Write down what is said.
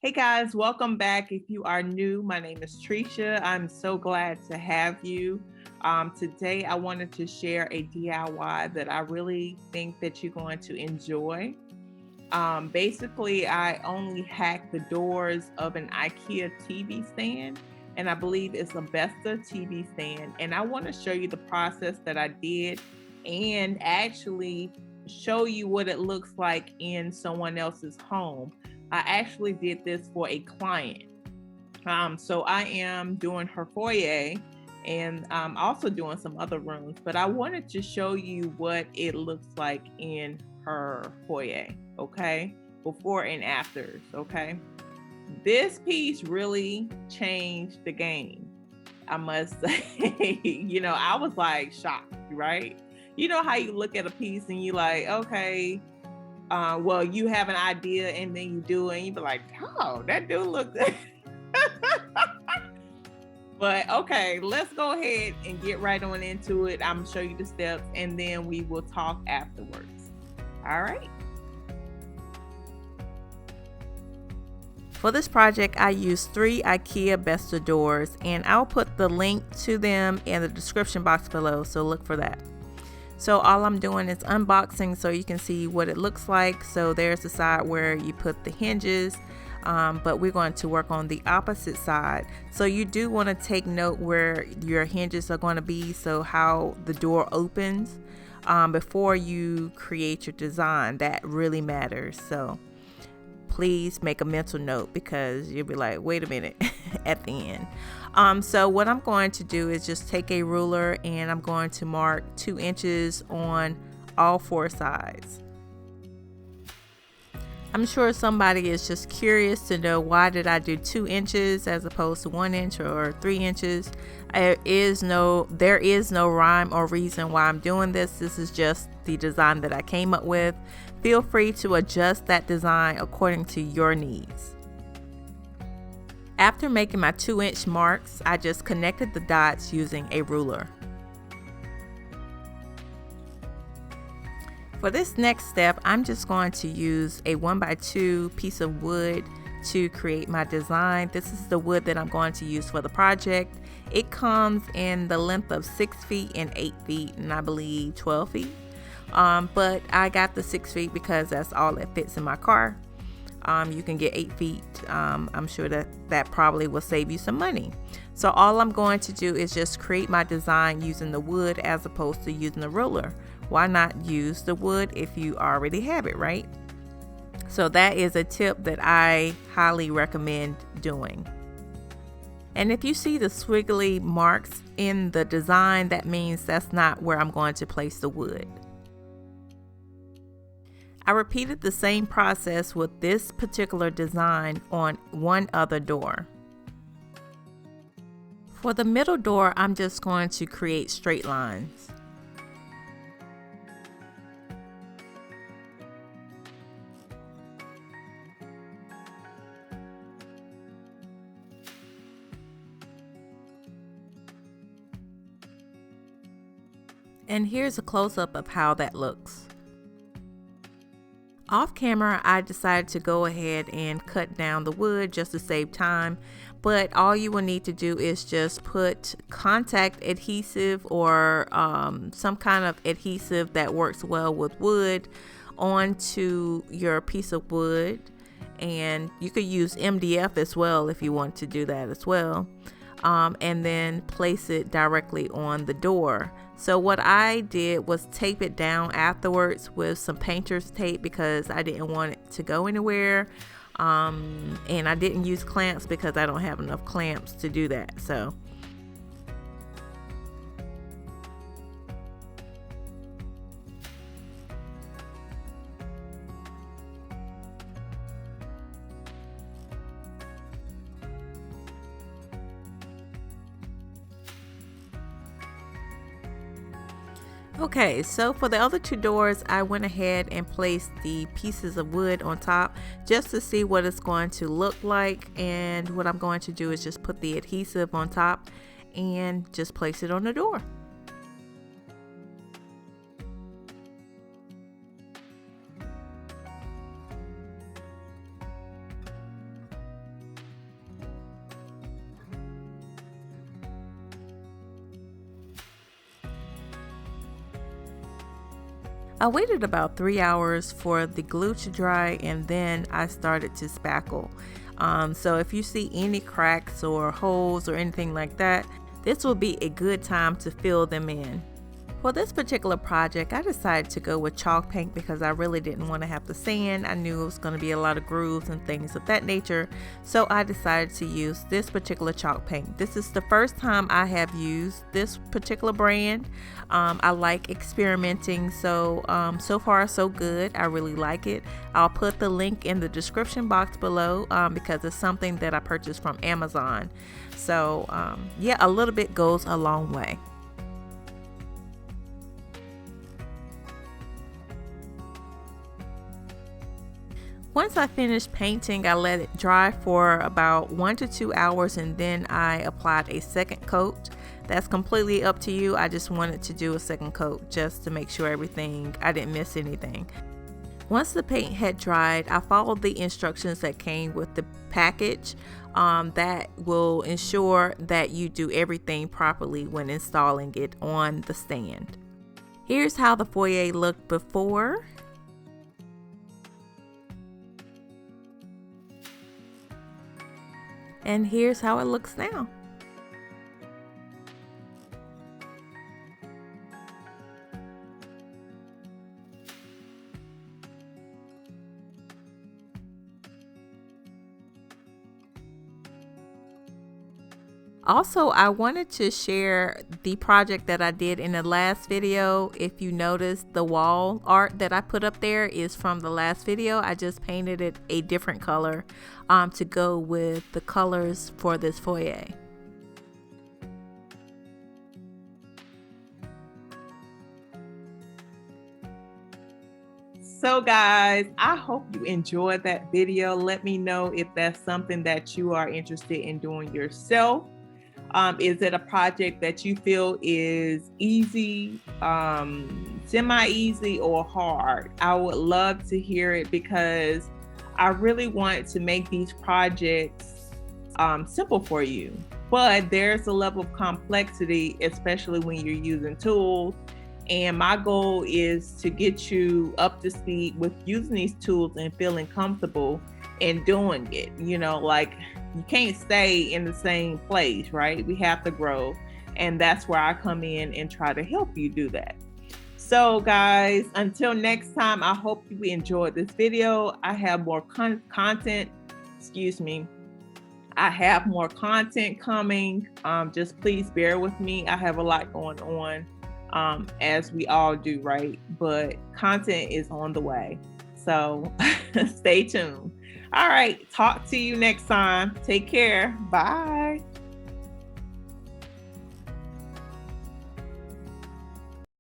Hey guys, welcome back. If you are new, my name is Tricia. I'm so glad to have you. Today, I wanted to share a DIY that I really think that you're going to enjoy. Basically, I only hacked the doors of an IKEA TV stand, and I believe it's a BESTA TV stand. And I want to show you the process that I did and actually show you what it looks like in someone else's home. I actually did this for a client. So I am doing her foyer and also doing some other rooms, but I wanted to show you what it looks like in her foyer, okay? Before and afters, okay? This piece really changed the game, I must say. I was like shocked, right? You know how you look at a piece and you like, okay, well, you have an idea and then you do it and you be like, oh, that do look good. But okay, let's go ahead and get right on into it. I'm gonna show you the steps and then we will talk afterwards. All right. For this project, I used 3 IKEA BESTA doors, and I'll put the link to them in the description box below, so look for that. So all I'm doing is unboxing so you can see what it looks like. So there's the side where you put the hinges, but we're going to work on the opposite side. So you do want to take note where your hinges are going to be, so how the door opens before you create your design. That really matters. So please make a mental note because you'll be like, wait a minute at the end. So what I'm going to do is just take a ruler and I'm going to mark 2 inches on all 4 sides. I'm sure somebody is just curious to know, why did I do 2 inches as opposed to 1 inch or 3 inches? There is no rhyme or reason why I'm doing this. This is just the design that I came up with. Feel free to adjust that design according to your needs. After making my 2-inch marks, I just connected the dots using a ruler. For this next step, I'm just going to use a 1x2 piece of wood to create my design. This is the wood that I'm going to use for the project. It comes in the length of 6 feet and 8 feet, and I believe 12 feet. But I got the 6 feet because that's all that fits in my car. You can get 8 feet. I'm sure that probably will save you some money. So all I'm going to do is just create my design using the wood as opposed to using the ruler. Why not use the wood if you already have it, right? So that is a tip that I highly recommend doing. And if you see the squiggly marks in the design, that means that's not where I'm going to place the wood. I repeated the same process with this particular design on one other door. For the middle door, I'm just going to create straight lines. And here's a close-up of how that looks. Off camera, I decided to go ahead and cut down the wood just to save time, but all you will need to do is just put contact adhesive or some kind of adhesive that works well with wood onto your piece of wood, and you could use MDF as well if you want to do that as well. And then place it directly on the door. So what I did was tape it down afterwards with some painter's tape because I didn't want it to go anywhere. And I didn't use clamps because I don't have enough clamps to do that. So okay, so for the other 2 doors, I went ahead and placed the pieces of wood on top just to see what it's going to look like. And what I'm going to do is just put the adhesive on top and just place it on the door. I waited about 3 hours for the glue to dry, and then I started to spackle. So if you see any cracks or holes or anything like that, this will be a good time to fill them in. For this particular project, I decided to go with chalk paint because I really didn't want to have to sand. I knew it was going to be a lot of grooves and things of that nature, so I decided to use this particular chalk paint. This is the first time I have used this particular brand. I like experimenting, so far so good. I really like it. I'll put the link in the description box below because it's something that I purchased from Amazon. So yeah, a little bit goes a long way. Once I finished painting, I let it dry for about 1 to 2 hours, and then I applied a second coat. That's completely up to you. I just wanted to do a second coat just to make sure I didn't miss anything. Once the paint had dried, I followed the instructions that came with the package. That will ensure that you do everything properly when installing it on the stand. Here's how the foyer looked before. And here's how it looks now. Also, I wanted to share the project that I did in the last video. If you notice, the wall art that I put up there is from the last video. I just painted it a different color to go with the colors for this foyer. So guys, I hope you enjoyed that video. Let me know if that's something that you are interested in doing yourself. Is it a project that you feel is easy, semi-easy, or hard? I would love to hear it because I really want to make these projects simple for you. But there's a level of complexity, especially when you're using tools. And my goal is to get you up to speed with using these tools and feeling comfortable in doing it. You know, like, you can't stay in the same place, right? We have to grow. And that's where I come in and try to help you do that. So guys, until next time, I hope you enjoyed this video. I have more content, I have more content coming. Just please bear with me. I have a lot going on, as we all do, right? But content is on the way. So stay tuned. All right, talk to you next time. Take care. Bye.